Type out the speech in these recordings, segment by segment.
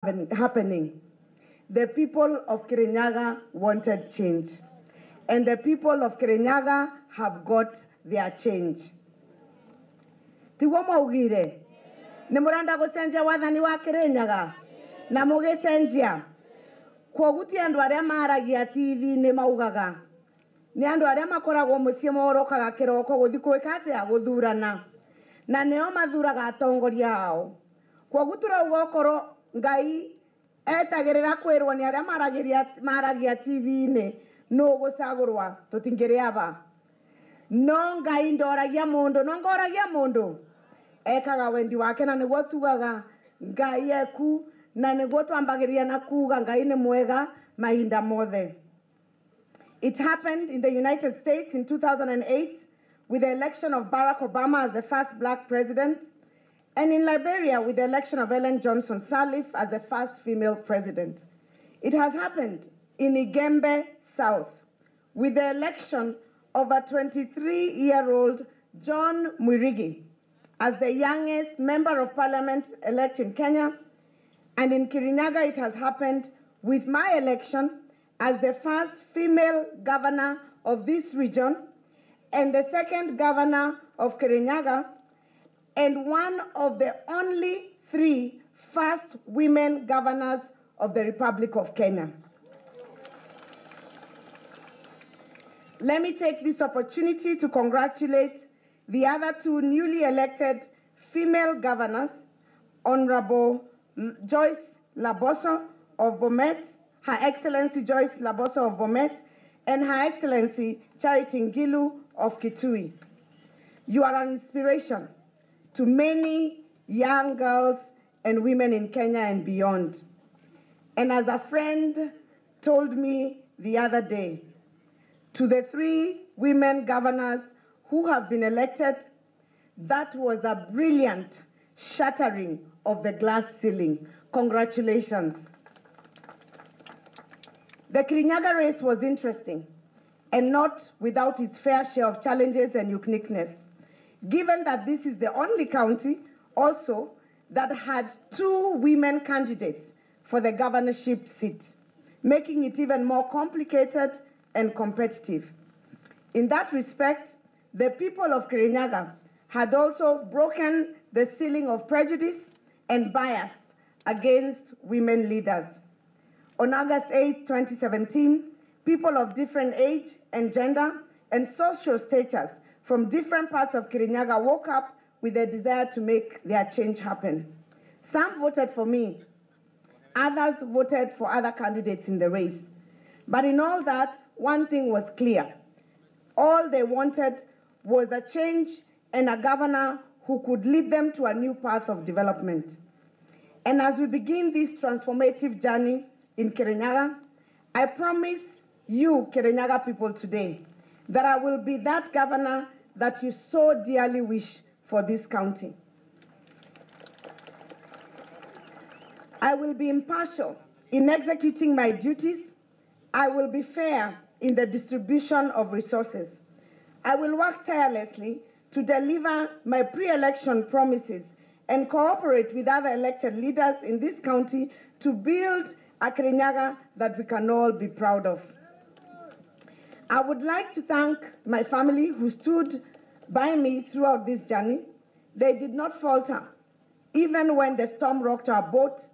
happening. The people of Kirinyaga wanted change, and the people of Kirinyaga have got their change. Tigwo maugire ni muranda gucenjia wathani wa Kirinyaga na mugicenjia kwoguti andu aria maragia TV ni maugaga ni andu aria makoragwo mucie morokaga kiroko guthi kwika atia guthurana na nio mathuraga atongoria ao kwoguti rauga okoro Ngai etagirira kwirwo ni aria maragia TV-ini no gucagurwa tutingiriaba no Ngai ndoragia mundu no ngoragia mundu ekaga wendi wake na niguo tugaga Ngai eku na niguo twambagiria na kuga Ngai ni mwega mahinda mothe. It happened in the United States in 2008 with the election of Barack Obama as the first black president, and in Liberia with the election of Ellen Johnson Sirleaf as the first female president. It has happened in Igembe South with the election of a 23-year-old John Mwirigi as the youngest member of parliament elect in Kenya, and in Kirinyaga it has happened with my election as the first female governor of this region and the second governor of Kirinyaga, and one of the only 3 first women governors of the Republic of Kenya. Let me take this opportunity to congratulate the other 2 newly elected female governors, Honorable Joyce Laboso of Bomet, Her Excellency Joyce Laboso of Bomet, and Her Excellency Charity Ngilu of Kitui. You are an inspiration to many young girls and women in Kenya and beyond. And as a friend told me the other day, to the 3 women governors who have been elected, that was a brilliant shattering of the glass ceiling. Congratulations. The Kirinyaga race was interesting and not without its fair share of challenges and uniqueness, given that this is the only county also that had 2 women candidates for the governorship seat, making it even more complicated and competitive. In that respect, the people of Kirinyaga had also broken the ceiling of prejudice and bias against women leaders. On August 8, 2017, people of different age and gender and social status from different parts of Kirinyaga woke up with a desire to make their change happen. Some voted for me, others voted for other candidates in the race. But in all that, one thing was clear. All they wanted was a change and a governor who could lead them to a new path of development. And as we begin this transformative journey in Kirinyaga, I promise you, Kirinyaga people, today that I will be that governor that you so dearly wish for this county. I will be impartial in executing my duties. I will be fair in the distribution of resources. I will work tirelessly to deliver my pre-election promises and cooperate with other elected leaders in this county to build a Kirinyaga that we can all be proud of. I would like to thank my family who stood by me throughout this journey. They did not falter, even when the storm rocked our boat,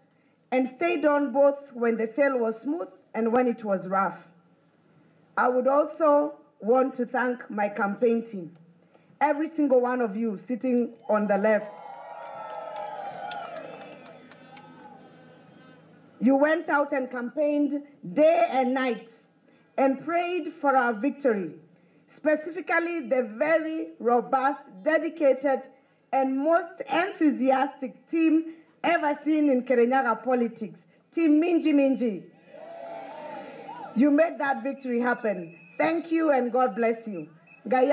and stayed on both when the sail was smooth and when it was rough. I would also want to thank my campaign team, every single one of you sitting on the left. You went out and campaigned day and night and prayed for our victory, specifically the very robust, dedicated, and most enthusiastic team ever seen in Kirinyaga politics, Team Minji Minji. You made that victory happen. Thank you and God bless you. And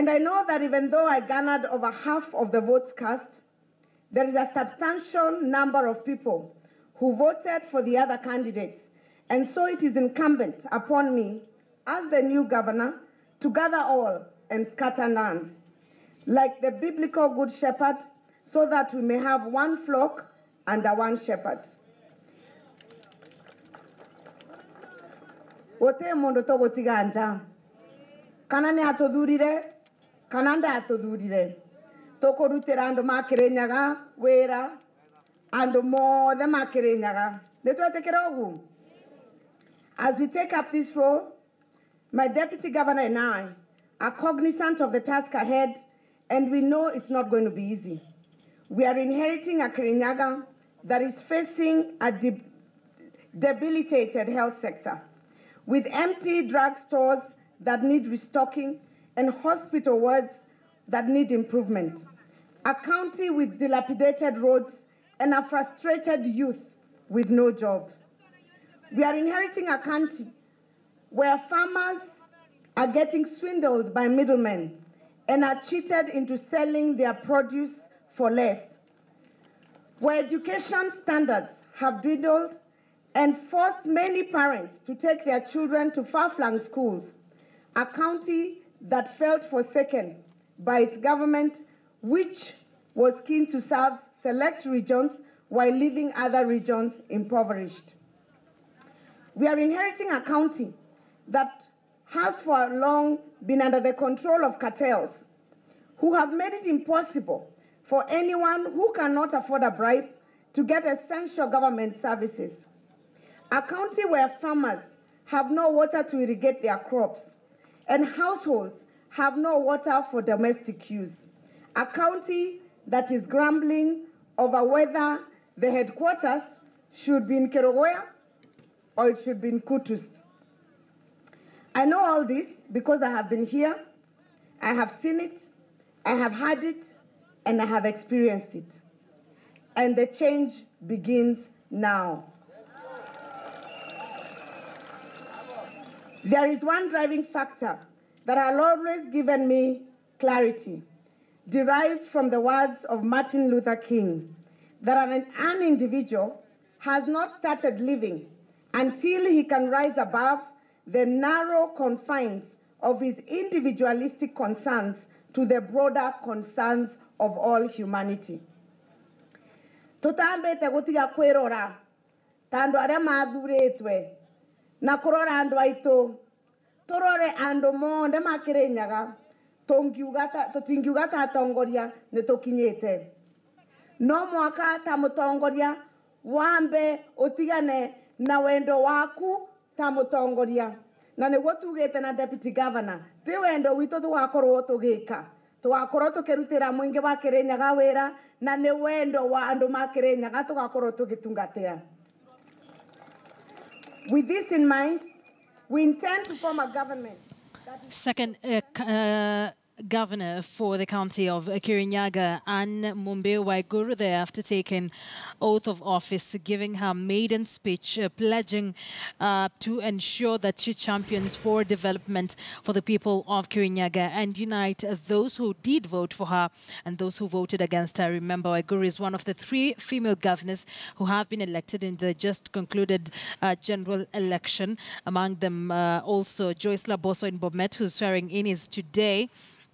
I know that even though I garnered over half of the votes cast, there is a substantial number of people who voted for the other candidates. And so it is incumbent upon me, as the new governor, to gather all and scatter none. Like the biblical good shepherd, so that we may have one flock under one shepherd. Ote mondo to gotiganja. Kana ne atodurire, kana nda atodurire. Toko rutera ando makirenyaga, wera, ando mo the makirenyaga. As we take up this role, my deputy governor and I are cognizant of the task ahead, and we know it's not going to be easy. We are inheriting a Kirinyaga that is facing a debilitated health sector, with empty drugstores that need restocking and hospital wards that need improvement. A county with dilapidated roads and a frustrated youth with no jobs. We are inheriting a country where farmers are getting swindled by middlemen and are cheated into selling their produce for less, where education standards have dwindled and forced many parents to take their children to far-flung schools, a county that felt forsaken by its government, which was keen to serve select regions while leaving other regions impoverished. We are inheriting a county that has for long been under the control of cartels who have made it impossible for anyone who cannot afford a bribe to get essential government services. A county where farmers have no water to irrigate their crops and households have no water for domestic use. A county that is grumbling over whether the headquarters should be in Kerogoya or it should be in Kutus. I know all this because I have been here, I have seen it, I have heard it, and I have experienced it. And the change begins now. There is one driving factor that has always given me clarity, derived from the words of Martin Luther King, that an individual has not started living until he can rise above the narrow confines of his individualistic concerns to the broader concerns of all humanity. Tutambete gutiga kwirora tando aria mathuritwe na kurora andu aitu turore andu monde makirenyaga tutingiuga ta tongoria ni tukinyite no mwaka ta mutongoria wambe utigane na wendo waku ta mutongoria na niguo tugite na deputy governor ti wendo witu tugakorwo tugika tugakorwo tukirutira mwingi wa Kirinyaga wira na ni wendo wa andu ma Kirinyaga tugakorwo tugitungatira. With this in mind, we intend to form a government. Second governor for the county of Kirinyaga, Anne Waiguru, thereafter taking oath of office, giving her maiden speech, pledging to ensure that she champions for development for the people of Kirinyaga and unite those who did vote for her and those who voted against her. Remember, Waiguru is one of the 3 female governors who have been elected in the just concluded general election. Among them also Joyce Laboso in Bomet, whose swearing in is today.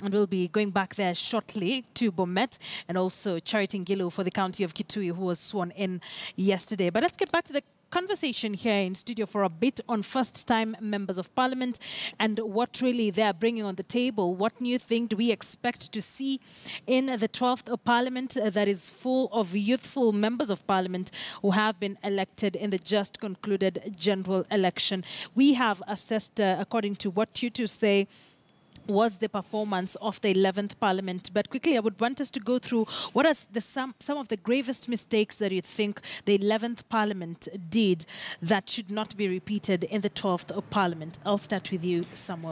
And we'll be going back there shortly to Bomet, and also Charity Ngilu for the county of Kitui, who was sworn in yesterday. But let's get back to the conversation here in studio for a bit on first-time members of parliament and what really they are bringing on the table. What new thing do we expect to see in the 12th parliament that is full of youthful members of parliament who have been elected in the just concluded general election? We have assessed, according to what you two say, was the performance of the 11th Parliament. But quickly, I would want us to go through what are some of the gravest mistakes that you think the 11th Parliament did that should not be repeated in the 12th Parliament. I'll start with you, Samuel.